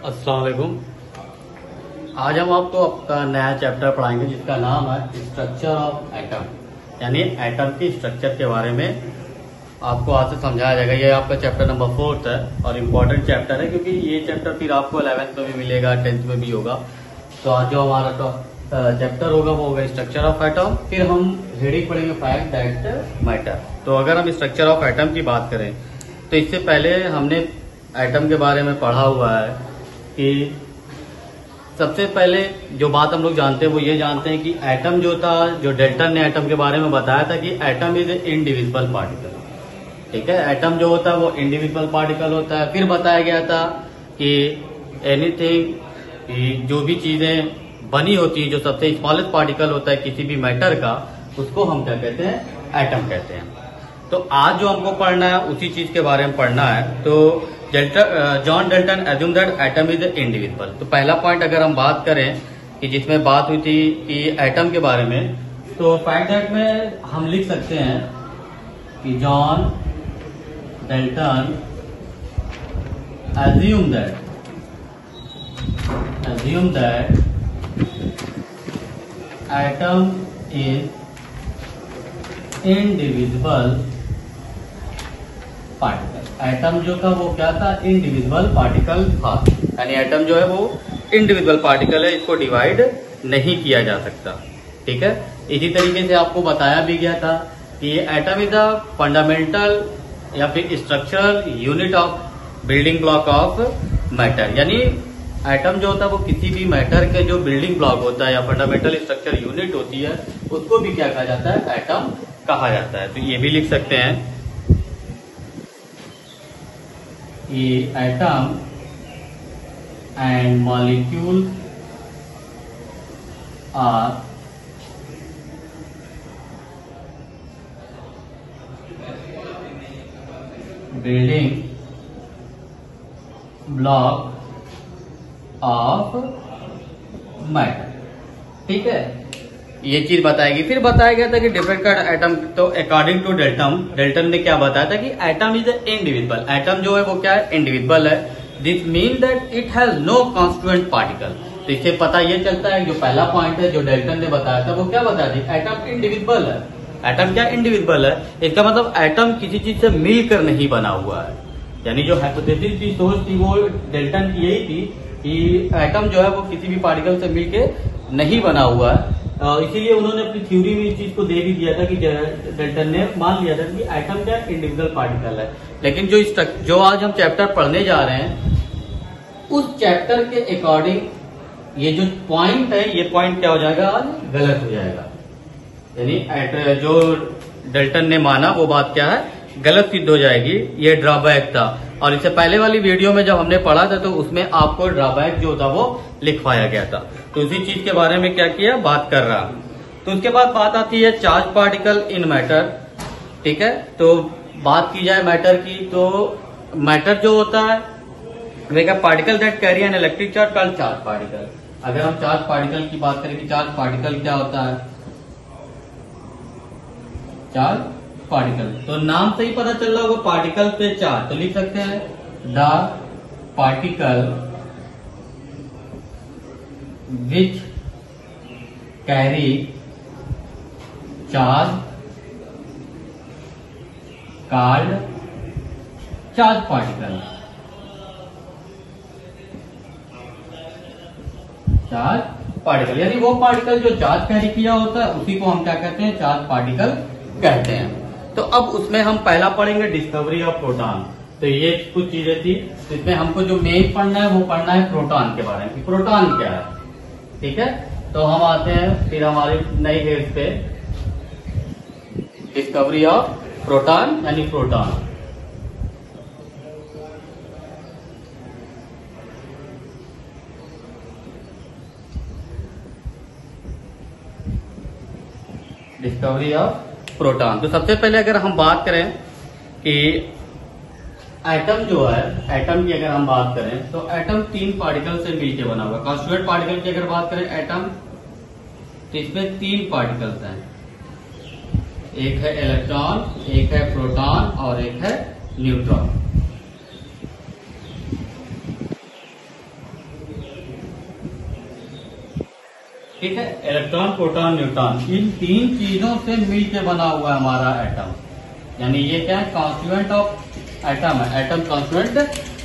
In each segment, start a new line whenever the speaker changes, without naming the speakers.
अस्सलाम वालेकुम। आज हम आपको आपका नया चैप्टर पढ़ाएंगे जिसका नाम है स्ट्रक्चर ऑफ एटम, यानी एटम की स्ट्रक्चर के बारे में आपको आज से समझाया जाएगा। ये आपका चैप्टर नंबर 4 है और इम्पोर्टेंट चैप्टर है क्योंकि ये चैप्टर फिर आपको 11th में भी मिलेगा, 10th में भी होगा। तो आज जो हमारा चैप्टर होगा वो होगा स्ट्रक्चर ऑफ एटम। फिर हम हेडिंग पढ़ेंगे फैक्ट दैट मैटर। तो अगर हम स्ट्रक्चर ऑफ एटम की बात करें तो इससे पहले हमने एटम के बारे में पढ़ा हुआ है कि सबसे पहले जो बात हम लोग जानते हैं वो ये जानते हैं कि एटम जो था, जो डेल्टन ने एटम के बारे में बताया था कि atom is a indivisible particle. ठीक है, एटम जो होता है वो इंडिविजुअल पार्टिकल होता है। फिर बताया गया था कि एनीथिंग, जो भी चीजें बनी होती है, जो सबसे स्मॉलेस्ट पार्टिकल होता है किसी भी मैटर का, उसको हम क्या कहते हैं, एटम कहते हैं। तो आज जो हमको पढ़ना है उसी चीज के बारे में पढ़ना है। तो John Dalton assume that atom is individual. तो पहला पॉइंट अगर हम बात करें कि जिसमें बात हुई थी कि एटम के बारे में, तो फैक्ट दैट में हम लिख सकते हैं कि John Dalton assume that atom is individual particle. Atom जो था वो क्या था, इंडिविजुअल पार्टिकल था, यानी एटम जो है वो इंडिविजुअल पार्टिकल है, इसको डिवाइड नहीं किया जा सकता। ठीक है, इसी तरीके से आपको बताया भी गया था कि एटम इज अ फंडामेंटल या फिर structural unit of building block of matter. यानी एटम जो होता है वो किसी भी मैटर के जो बिल्डिंग ब्लॉक होता है या फंडामेंटल स्ट्रक्चर यूनिट होती है उसको भी क्या कहा जाता है, एटम कहा जाता है। तो ये भी लिख सकते हैं कि atom and molecule are building block of matter. ठीक है, ये चीज बताएगी। फिर बताया गया था कि डिफरेंट काइंड एटम। तो अकॉर्डिंग टू डेल्टन ने क्या बताया था कि एटम इज इंडिविजुअल। एटम जो है वो क्या है, इंडिविजुअल है। This mean that it has no constituent particle. तो इससे पता ये चलता है, जो पहला पॉइंट है जो डेल्टन ने बताया था वो क्या बताया था, एटम इंडिविजुअल है। एटम क्या इंडिविजुअल है, इसका मतलब एटम किसी चीज से मिलकर नहीं बना हुआ है। यानी जो हाइपोथेसिस की सोच थी वो डेल्टन की यही थी कि एटम जो है वो किसी भी पार्टिकल से मिलकर नहीं बना हुआ है। इसीलिए उन्होंने अपनी थ्योरी में इस चीज को दे भी दिया था कि डेल्टन ने मान लिया था कि एटम क्या इंडिविजुअल पार्टिकल है। लेकिन जो आज हम चैप्टर पढ़ने जा रहे हैं उस चैप्टर के अकॉर्डिंग ये जो पॉइंट है, ये पॉइंट क्या हो जाएगा, आज गलत हो जाएगा। यानी जो डेल्टन ने माना वो बात क्या है, गलत सिद्ध हो जाएगी। ये ड्रॉबैक था। और इससे पहले वाली वीडियो में जब हमने पढ़ा था तो उसमें आपको ड्रॉबैक जो था वो लिखवाया गया था। तो उसी चीज के बारे में क्या किया, बात कर रहा। तो उसके बाद बात आती है चार्ज पार्टिकल इन मैटर। ठीक है, तो बात की जाए मैटर की, तो मैटर जो होता है वे particle that carry an electric charge called charge particle. अगर हम चार्ज पार्टिकल की बात करें कि चार्ज पार्टिकल क्या होता है, चार्ज पार्टिकल, तो नाम से ही पता चल रहा होगा पार्टिकल पे चार्ज। तो लिख सकते हैं the particle which carry charge called charge particle. Charge particle यानी वो पार्टिकल जो चार्ज कैरी किया होता है उसी को हम क्या कहते हैं, चार्ज पार्टिकल कहते हैं। तो अब उसमें हम पहला पढ़ेंगे डिस्कवरी ऑफ प्रोटॉन। तो ये कुछ चीजें थी, इसमें हमको जो मेन पढ़ना है वो पढ़ना है प्रोटॉन के बारे में, प्रोटॉन क्या है। ठीक है, तो हम आते हैं फिर हमारे नई हेड पे, डिस्कवरी ऑफ प्रोटॉन यानी प्रोटॉन। Discovery of proton. तो सबसे पहले अगर हम बात करें कि एटम जो है, एटम की अगर हम बात करें तो एटम 3 पार्टिकल से मिलकर बना हुआ है। कॉन्स्टिट्यूएंट पार्टिकल की अगर बात करें एटम, तो इसमें 3 पार्टिकल्स हैं। एक है इलेक्ट्रॉन, एक है प्रोटॉन और एक है न्यूट्रॉन। ठीक है, इलेक्ट्रॉन, प्रोटॉन, न्यूट्रॉन, इन तीन चीजों से मिलकर बना हुआ है हमारा एटम। यानी ये क्या है, कॉन्स्टिट्यूएंट ऑफ एटम है, एटम कॉन्स्टिट्यूएंट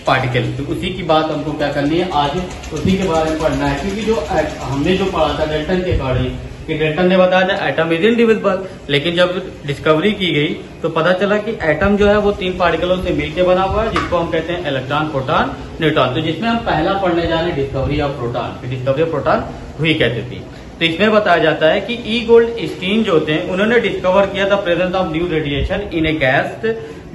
पार्टिकल। तो उसी की बात हमको क्या करनी है आज, उसी के बारे में पढ़ना है। क्योंकि जो हमने जो पढ़ा था डेल्टन के अकॉर्डिंग, कि डेल्टन ने बताया था एटम इज इनडिविजिबल, लेकिन जब डिस्कवरी की गई तो पता चला कि एटम जो है वो तीन पार्टिकलों से मिलकर बना हुआ है, जिसको हम कहते हैं इलेक्ट्रॉन, प्रोटॉन, न्यूट्रॉन। तो जिसमें हम पहला पढ़ने जा रहे हैं discovery of proton, discovery of proton हुई कहते थी। तो इसमें बताया जाता है कि ई गोल्डस्टीन जो होते हैं उन्होंने डिस्कवर किया था presence of new radiation in A gas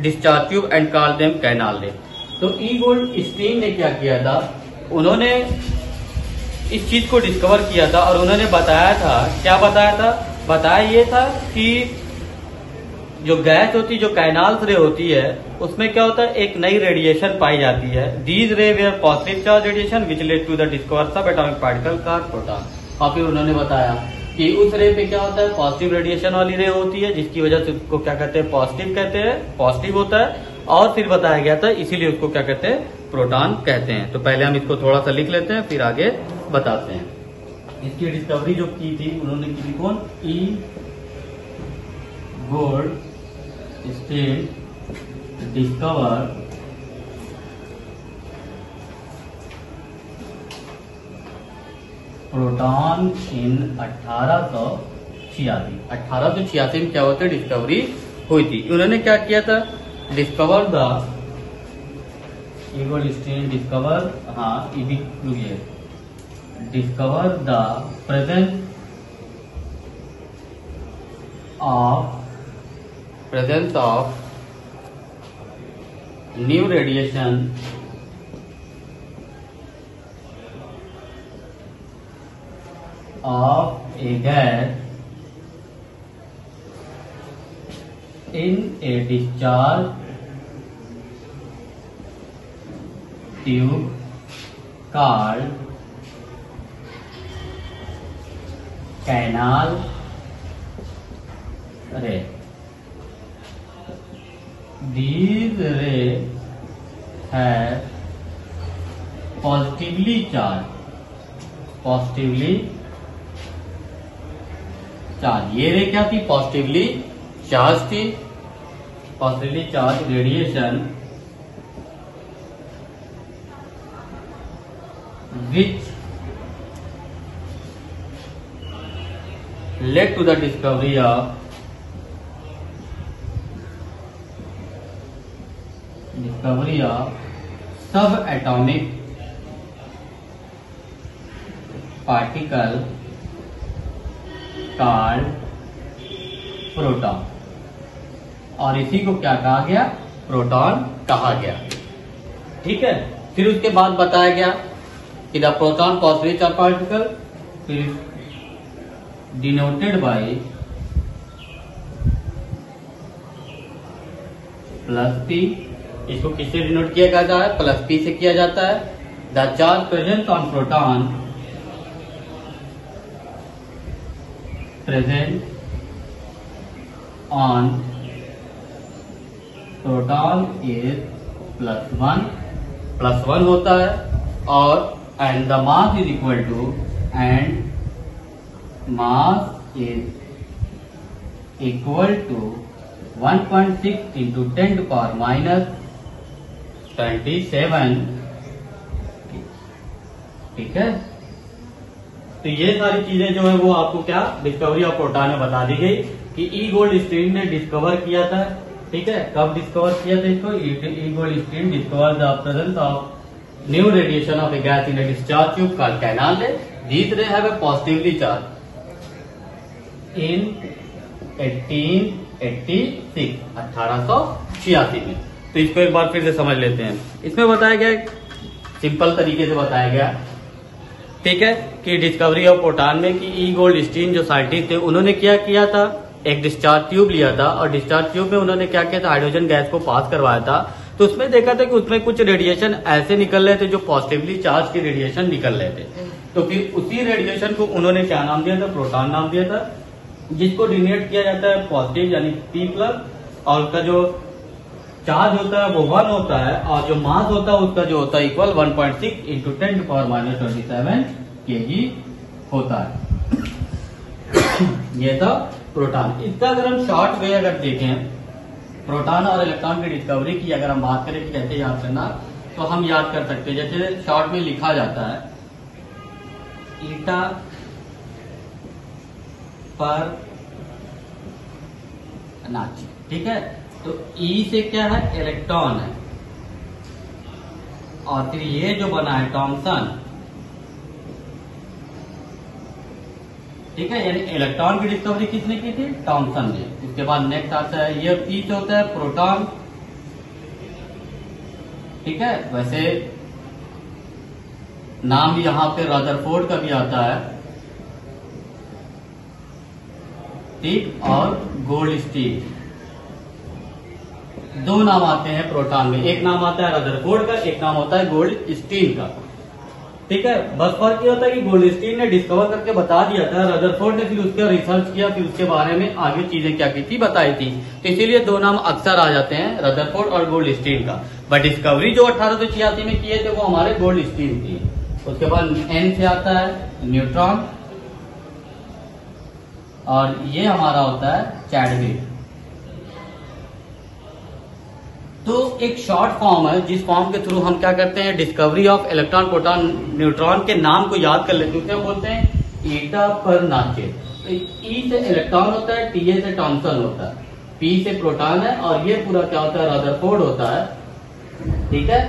discharge tube and called them कैनाले। तो ई गोल्डस्टीन ने क्या किया था, उन्होंने इस चीज को डिस्कवर किया था और उन्होंने बताया था, क्या बताया था, बताया ये था कि जो गैस होती, जो कैनाल रे होती है, उसमें क्या होता है, एक नई रेडिएशन पाई जाती है। These ray were positive charge radiation which led to the discover of atomic particle called proton. और फिर उन्होंने बताया कि उस रे पे क्या होता है, पॉजिटिव रेडिएशन वाली रे होती है, जिसकी वजह से उसको क्या कहते हैं, पॉजिटिव कहते हैं, पॉजिटिव होता है। और फिर बताया गया था इसीलिए उसको क्या कहते हैं, प्रोटॉन कहते हैं। तो पहले हम इसको थोड़ा सा लिख लेते हैं, फिर आगे बताते हैं। इसकी डिस्कवरी जो की थी उन्होंने की थी कौन, ई गोल्डस्टीन डिस्कवर प्रोटॉन इन 1886 में क्या होता है, डिस्कवरी हुई थी। उन्होंने क्या किया था, डिस्कवर द गोल्डस्टीन डिस्कवर, हाँ ये भी रुकिए, discover the presence of new radiation of a gas in a discharge tube called canal ray. These rays have positively charge. ये रे क्या थी, पॉजिटिवली चार्ज थी, positively charge radiation which led to the discovery of sub atomic particle called proton. और इसी को क्या कहा गया, प्रोटॉन कहा गया। ठीक है, फिर उसके बाद बताया गया कि the proton positive charge particle, फिर डिनोटेड बाय प्लस पी। इसको किससे डिनोट किया जाता है, प्लस पी से किया जाता है। The charge present on proton present on proton is +1 होता है, और and the mass is equal to, and mass is equal to 1.6 into 10 to power minus 27। ठीक है, तो ये सारी चीजें जो है वो आपको क्या डिस्कवरी ऑफ प्रोटॉन में बता दी गई कि ई गोल्डस्टीन ने डिस्कवर किया था। ठीक है, कब डिस्कवर किया था इसको, ई Goldstein discover the presence of new radiation of A gas in A discharge tube called canal रे। दीस रे have a positively charge in 1886 में। तो इसको एक बार फिर से समझ लेते हैं। इसमें बताया गया, सिंपल तरीके से बताया गया, ठीक है, कि डिस्कवरी ऑफ प्रोटॉन में कि ई गोल्डस्टीन जो साइंटिस्ट थे उन्होंने क्या किया था, एक डिस्चार्ज ट्यूब लिया था और डिस्चार्ज ट्यूब में उन्होंने क्या किया था, हाइड्रोजन गैस को पास करवाया था। तो उसमें देखा था कि उसमें कुछ रेडिएशन ऐसे निकल रहे थे जो पॉजिटिवली चार्ज के रेडिएशन निकल रहे थे। तो फिर उसी रेडिएशन को उन्होंने क्या नाम दिया था, प्रोटॉन नाम दिया था, जिसको डिनोट किया जाता है पॉजिटिव यानी P+, और उसका जो चार्ज होता है वो 1 होता है, और जो मास होता है उसका जो होता है equal 1.6 into 10 to power minus 27 kg होता है। ये था प्रोटॉन। इसका अगर हम शॉर्ट वे अगर देखें, प्रोटॉन और इलेक्ट्रॉन की डिस्कवरी की अगर हम बात करें कि कैसे याद करना, तो हम याद कर सकते हैं जैसे शॉर्ट में लिखा जाता है ईटा पर नाची, ठीक है। तो ई से क्या है, इलेक्ट्रॉन है, और फिर ये जो बना है थॉमसन, ठीक है, यानी इलेक्ट्रॉन की डिस्कवरी किसने की थी, थॉमसन ने। इसके बाद नेक्स्ट आता है ये ई से होता है प्रोटॉन, ठीक है। वैसे नाम यहां पे रदरफोर्ड का भी आता है, ठीक, और गोल्डस्टीन, दो नाम आते हैं प्रोटॉन में। एक नाम आता है रदरफोर्ड का, एक नाम होता है गोल्डस्टीन का, ठीक है। बस फर्क ये होता है कि गोल्डस्टीन ने डिस्कवर करके बता दिया था, रदरफोर्ड ने फिर उसका रिसर्च किया, फिर उसके बारे में आगे चीजें क्या की थी बताई थी। तो इसीलिए दो नाम अक्सर आ जाते हैं, रदरफोर्ड और गोल्डस्टीन का। बट डिस्कवरी जो 1886 में किए थे वो हमारे गोल्डस्टीन की। उसके बाद एन से आता है न्यूट्रॉन, और ये हमारा होता है चैडविक। तो एक शॉर्ट फॉर्म है जिस फॉर्म के थ्रू हम क्या करते हैं, discovery of electron proton neutron के नाम को याद कर लेते हैं। उसे बोलते हैं ईटा पर नाचे। ई से इलेक्ट्रॉन होता है, टी से थॉमसन होता है, पी से प्रोटॉन है, और ये पूरा क्या होता है, रदरफोर्ड होता है, ठीक है।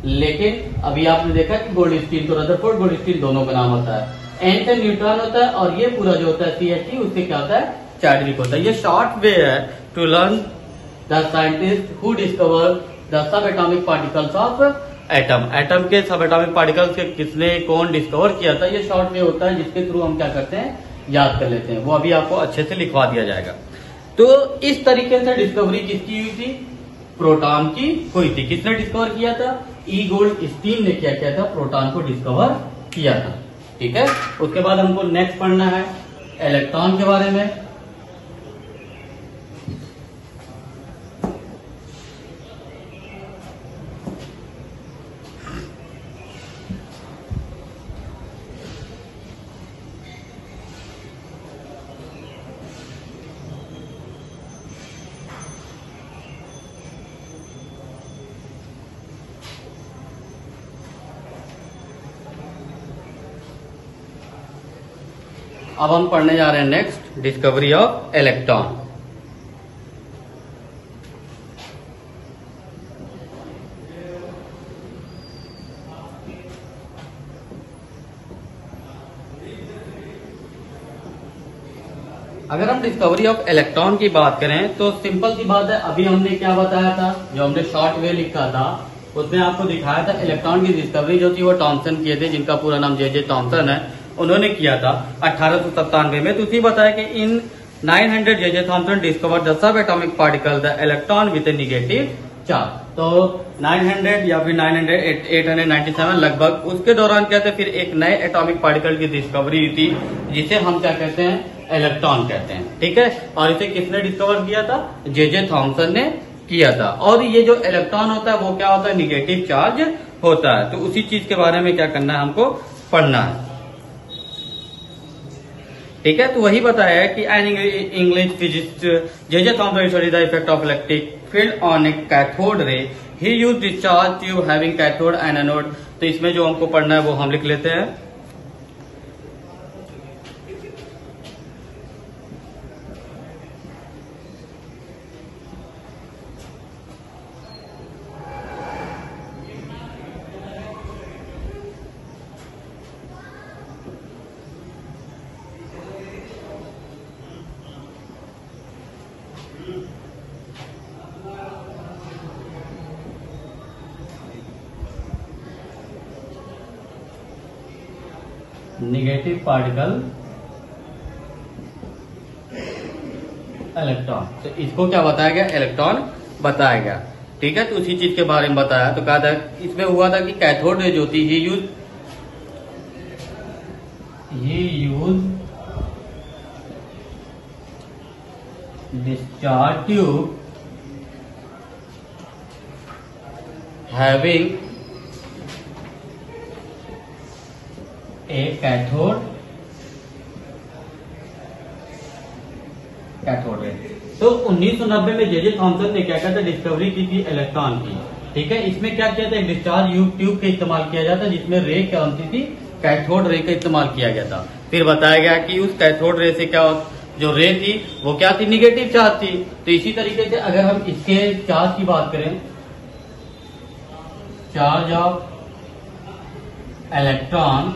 लेकिन अभी आपने देखा कि गोल्डस्टीन, तो रदरफोर्ड गोल्डस्टीन दोनों का नाम होता है। एन से न्यूट्रॉन होता है, और ये पूरा जो होता है CH उससे क्या होता है, चैडविक होता है। ये शॉर्ट वे है to learn the scientist who discover the sub atomic particles of atom. Atom के सब एटॉमिक पार्टिकल्स के किसने, कौन डिस्कवर किया था, ये शॉर्ट वे होता है जिसके थ्रू हम क्या करते हैं, याद कर लेते हैं। वो अभी आपको अच्छे से लिखवा दिया जाएगा। तो इस तरीके से डिस्कवरी किसकी हुई थी, प्रोटॉन की हुई थी। किसने डिस्कवर किया था, ई गोल्डस्टीन ने क्या किया था, प्रोटॉन को डिस्कवर किया था, ठीक है। उसके बाद हमको नेक्स्ट पढ़ना है इलेक्ट्रॉन के बारे में। अब हम पढ़ने जा रहे हैं नेक्स्ट डिस्कवरी ऑफ इलेक्ट्रॉन। अगर हम डिस्कवरी ऑफ इलेक्ट्रॉन की बात करें तो सिंपल सी बात है, अभी हमने क्या बताया था, जो हमने शॉर्ट वे लिखा था उसमें आपको दिखाया था इलेक्ट्रॉन की डिस्कवरी जो थी वो थॉमसन किए थे, जिनका पूरा नाम जे थॉमसन है, उन्होंने किया था 1897 में। तो उसी बताया कि इन 900 J Thomson discover the sub atomic particle the electron with A negative charge. तो 900 या फिर 900 897 लगभग, उसके दौरान क्या थे, फिर एक नए एटॉमिक पार्टिकल की डिस्कवरी हुई थी जिसे हम क्या कहते हैं, इलेक्ट्रॉन कहते हैं, ठीक है। और इसे किसने डिस्कवर किया था, जे थॉमसन ने किया था। और ये जो इलेक्ट्रॉन होता है वो क्या होता है, निगेटिव चार्ज होता है। तो उसी चीज के बारे में क्या करना है, हमको पढ़ना है, ठीक है। तो वही बताया है कि an English physicist J Thomson study the effect of electric field on A cathode ray, he used discharge tube having cathode and anode. तो इसमें जो हमको पढ़ना है वो हम लिख लेते हैं। निगेटिव पार्टिकल इलेक्ट्रॉन, तो इसको क्या बताया गया, इलेक्ट्रॉन बताया गया, ठीक है। तो उसी चीज के बारे में बताया। तो कहा था इसमें हुआ था कि कैथोड रे जो थी ही use discharge tube having a cathode cathode ray. तो 1990 में जे थॉमसन ने क्या कहता है डिस्कवरी की थी इलेक्ट्रॉन की, ठीक है। इसमें क्या किया था, एक डिस्चार्ज ट्यूब का इस्तेमाल किया जाता है जिसमें रे क्या होती थी, कैथोड रे का इस्तेमाल किया गया था। फिर बताया गया कि उस कैथोड रे से क्या जो रे थी वो क्या थी, निगेटिव चार्ज थी। तो इसी तरीके से अगर हम इसके चार्ज की बात करें, चार्ज ऑफ इलेक्ट्रॉन,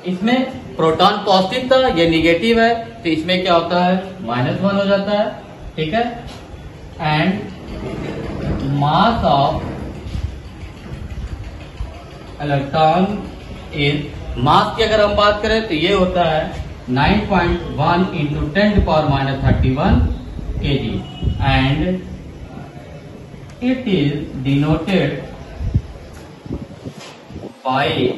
इसमें प्रोटॉन पॉजिटिव था, ये निगेटिव है, तो इसमें क्या होता है -1 हो जाता है, ठीक है। And mass of electron is, मास की अगर हम बात करें तो ये होता है 9.1 into 10⁻31 kg and it is denoted by,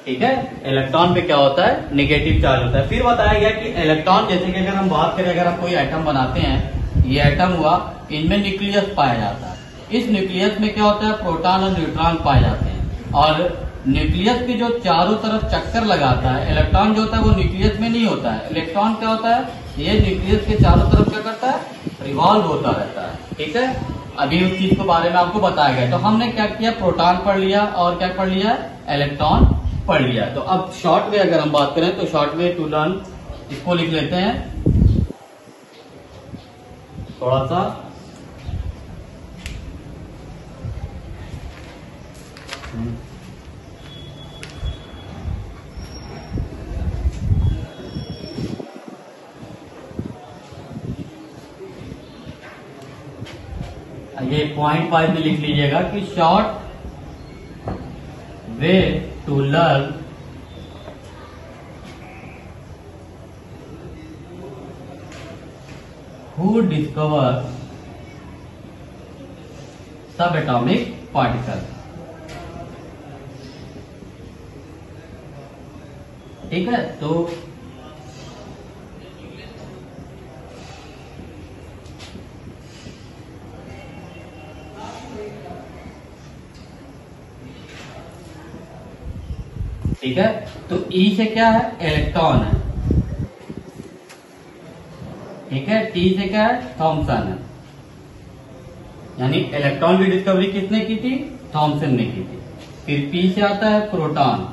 ठीक है। इलेक्ट्रॉन पे क्या होता है, नेगेटिव चार्ज होता है। फिर बताया गया कि इलेक्ट्रॉन, जैसे कि अगर हम बात करें, अगर हम कोई एटम बनाते हैं, ये एटम हुआ, इनमें न्यूक्लियस पाया जाता है। इस न्यूक्लियस में क्या होता है, प्रोटॉन और न्यूट्रॉन पाए जाते हैं। और न्यूक्लियस के जो चारों तरफ चक्कर लगाता है, इलेक्ट्रॉन जो होता है वो न्यूक्लियस में नहीं होता है। इलेक्ट्रॉन क्या होता है, ये न्यूक्लियस के चारों तरफ क्या करता है, रिवॉल्व होता रहता है, ठीक है। अभी उस चीज के बारे में आपको बताया गया। तो हमने क्या किया, प्रोटॉन पढ़ लिया और क्या पढ़ लिया, इलेक्ट्रॉन पढ़ लिया। तो अब शॉर्ट वे अगर हम बात करें तो शॉर्ट वे टू लर्न, इसको लिख लेते हैं थोड़ा सा, ये पॉइंट वाइज में लिख लीजिएगा कि short way to learn who discover sub atomic particle, ठीक है। तो ठीक है, तो ई से क्या है, इलेक्ट्रॉन है, ठीक है। टी से क्या है, थॉमसन है, यानी इलेक्ट्रॉन की डिस्कवरी किसने की थी, थॉमसन ने की थी। फिर पी से आता है प्रोटॉन,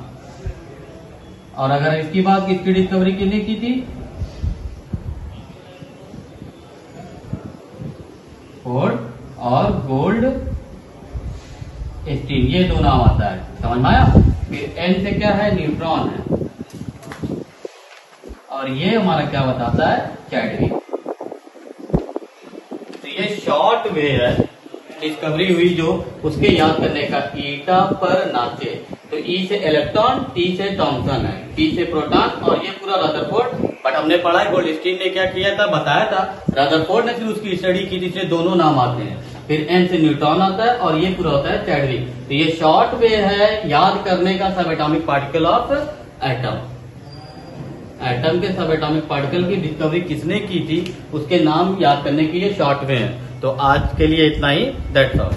और अगर इसकी बात, किसकी डिस्कवरी किसने की थी, फोर्ड और गोल्ड स्टीन, ये दो नाम आता है, समझ में आया। फिर एन से क्या है, न्यूट्रॉन है, और ये हमारा क्या बताता है, चैडविक। तो ये शॉर्ट वे है, डिस्कवरी हुई जो, उसके याद करने का, ईटा पर नाचे। तो ई से इलेक्ट्रॉन, टी से थॉमसन है, पी से प्रोटॉन, और ये पूरा रदरफोर्ड। बट हमने पढ़ा है गोल्डस्टीन ने क्या किया था, बताया था, रदरफोर्ड ने फिर उसकी स्टडी की थी, इसलिए दोनों नाम आते हैं। फिर एन से न्यूट्रॉन आता है, और ये पूरा होता है चैडविक। तो ये शॉर्ट वे है याद करने का सब atomic particle of atom. Atom के सब एटॉमिक पार्टिकल की डिस्कवरी किसने की थी, उसके नाम याद करने की ये शॉर्ट वे है। तो आज के लिए इतना ही, दैट्स ऑल।